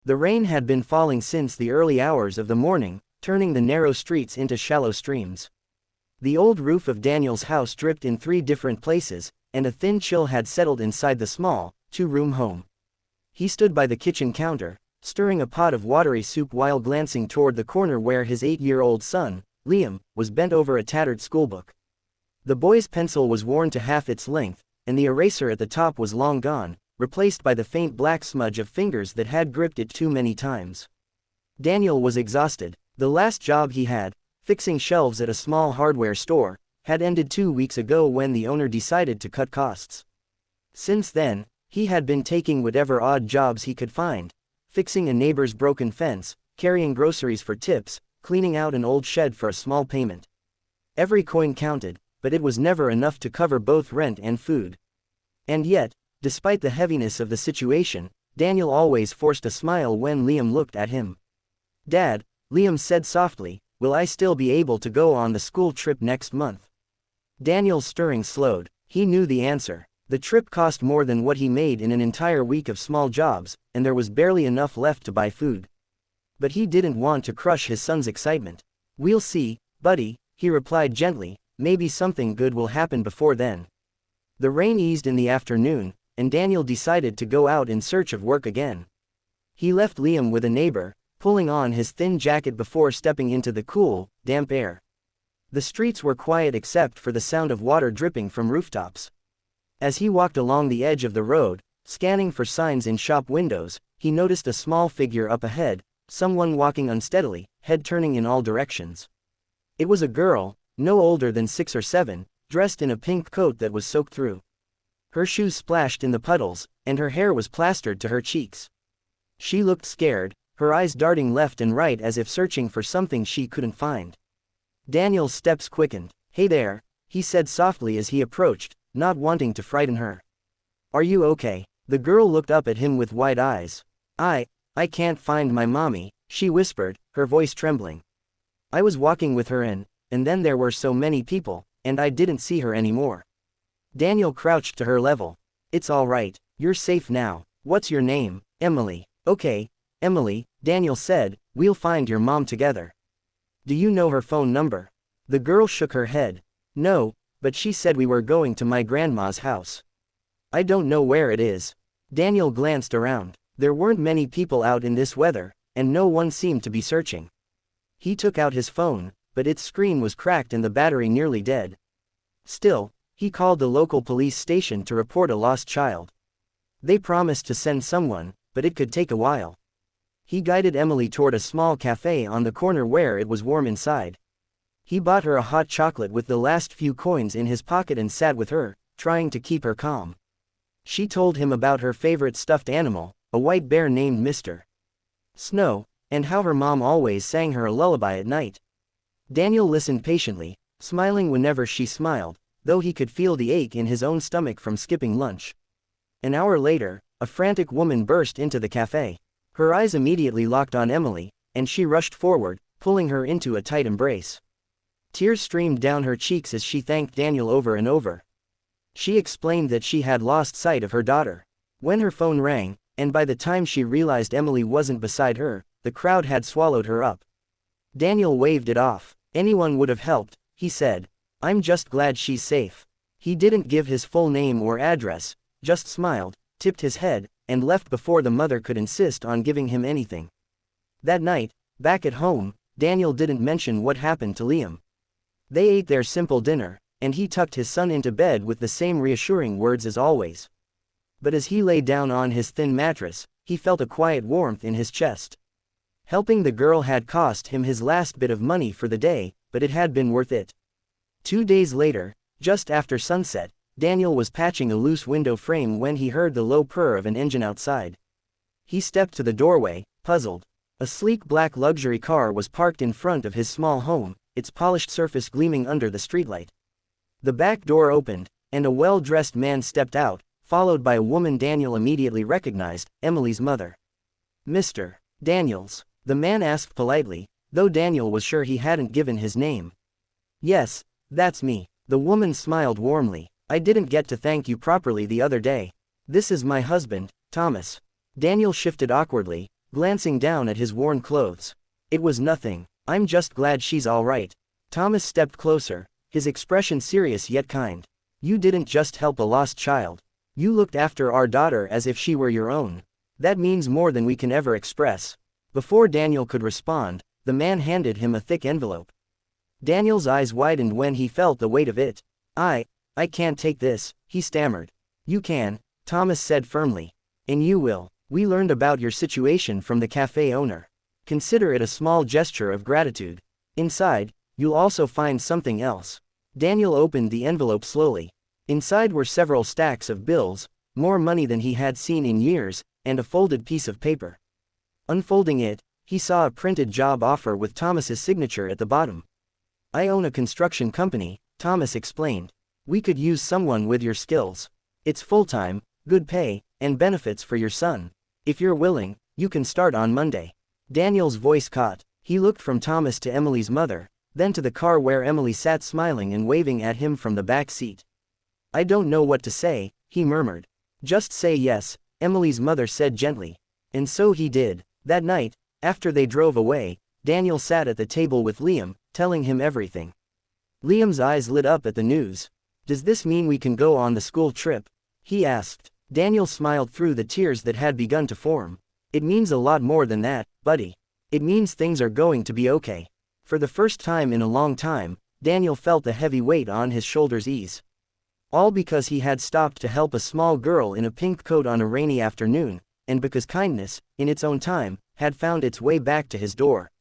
The rain had been falling since the early hours of the morning, turning the narrow streets into shallow streams. The old roof of Daniel's house dripped in 3 different places, and a thin chill had settled inside the small, 2-room home. He stood by the kitchen counter, stirring a pot of watery soup while glancing toward the corner where his 8-year-old son, Liam, was bent over a tattered schoolbook. The boy's pencil was worn to half its length, and the eraser at the top was long gone, replaced by the faint black smudge of fingers that had gripped it too many times. Daniel was exhausted. The last job he had, fixing shelves at a small hardware store, had ended 2 weeks ago when the owner decided to cut costs. Since then, he had been taking whatever odd jobs he could find, fixing a neighbor's broken fence, carrying groceries for tips, cleaning out an old shed for a small payment. Every coin counted, but it was never enough to cover both rent and food. And yet, despite the heaviness of the situation, Daniel always forced a smile when Liam looked at him. "Dad," Liam said softly, "will I still be able to go on the school trip next month?" Daniel's stirring slowed. He knew the answer. The trip cost more than what he made in an entire week of small jobs, and there was barely enough left to buy food. But he didn't want to crush his son's excitement. "We'll see, buddy," he replied gently, "maybe something good will happen before then." The rain eased in the afternoon, and Daniel decided to go out in search of work again. He left Liam with a neighbor, pulling on his thin jacket before stepping into the cool, damp air. The streets were quiet except for the sound of water dripping from rooftops. As he walked along the edge of the road, scanning for signs in shop windows, he noticed a small figure up ahead, someone walking unsteadily, head turning in all directions. It was a girl, no older than 6 or 7, dressed in a pink coat that was soaked through. Her shoes splashed in the puddles, and her hair was plastered to her cheeks. She looked scared, her eyes darting left and right as if searching for something she couldn't find. Daniel's steps quickened. "Hey there," he said softly as he approached, not wanting to frighten her. "Are you okay?" The girl looked up at him with wide eyes. I can't find my mommy," she whispered, her voice trembling. "I was walking with her and then there were so many people, and I didn't see her anymore." Daniel crouched to her level. "It's all right, you're safe now. What's your name?" "Emily." "Okay, Emily," Daniel said, "we'll find your mom together. Do you know her phone number?" The girl shook her head. "No, but she said we were going to my grandma's house. I don't know where it is." Daniel glanced around. There weren't many people out in this weather, and no one seemed to be searching. He took out his phone, but its screen was cracked and the battery nearly dead. Still, he called the local police station to report a lost child. They promised to send someone, but it could take a while. He guided Emily toward a small cafe on the corner where it was warm inside. He bought her a hot chocolate with the last few coins in his pocket and sat with her, trying to keep her calm. She told him about her favorite stuffed animal, a white bear named Mr. Snow, and how her mom always sang her a lullaby at night. Daniel listened patiently, smiling whenever she smiled, though he could feel the ache in his own stomach from skipping lunch. An hour later, a frantic woman burst into the cafe. Her eyes immediately locked on Emily, and she rushed forward, pulling her into a tight embrace. Tears streamed down her cheeks as she thanked Daniel over and over. She explained that she had lost sight of her daughter. When her phone rang, and by the time she realized Emily wasn't beside her, the crowd had swallowed her up. Daniel waved it off. "Anyone would have helped," he said. "I'm just glad she's safe." He didn't give his full name or address, just smiled, tipped his head, and left before the mother could insist on giving him anything. That night, back at home, Daniel didn't mention what happened to Liam. They ate their simple dinner, and he tucked his son into bed with the same reassuring words as always. But as he lay down on his thin mattress, he felt a quiet warmth in his chest. Helping the girl had cost him his last bit of money for the day, but it had been worth it. 2 days later, just after sunset, Daniel was patching a loose window frame when he heard the low purr of an engine outside. He stepped to the doorway, puzzled. A sleek black luxury car was parked in front of his small home, its polished surface gleaming under the streetlight. The back door opened, and a well-dressed man stepped out, followed by a woman Daniel immediately recognized, Emily's mother. "Mr. Daniels?" the man asked politely, though Daniel was sure he hadn't given his name. "Yes, that's me." The woman smiled warmly. "I didn't get to thank you properly the other day. This is my husband, Thomas." Daniel shifted awkwardly, glancing down at his worn clothes. It was nothing. I'm just glad she's all right. Thomas stepped closer, his expression serious yet kind. You didn't just help a lost child. You looked after our daughter as if she were your own. That means more than we can ever express. Before Daniel could respond, the man handed him a thick envelope. Daniel's eyes widened when he felt the weight of it. I can't take this, he stammered. You can, Thomas said firmly. And you will. We learned about your situation from the cafe owner. Consider it a small gesture of gratitude. Inside, you'll also find something else. Daniel opened the envelope slowly. Inside were several stacks of bills, more money than he had seen in years, and a folded piece of paper. Unfolding it, he saw a printed job offer with Thomas's signature at the bottom. I own a construction company, Thomas explained. We could use someone with your skills. It's full-time, good pay, and benefits for your son. If you're willing, you can start on Monday. Daniel's voice caught. He looked from Thomas to Emily's mother, then to the car where Emily sat smiling and waving at him from the back seat. I don't know what to say, he murmured. Just say yes, Emily's mother said gently. And so he did. That night, after they drove away, Daniel sat at the table with Liam, telling him everything. Liam's eyes lit up at the news. Does this mean we can go on the school trip? He asked. Daniel smiled through the tears that had begun to form. It means a lot more than that, buddy. It means things are going to be okay. For the first time in a long time, Daniel felt the heavy weight on his shoulders ease. All because he had stopped to help a small girl in a pink coat on a rainy afternoon, and because kindness, in its own time, had found its way back to his door.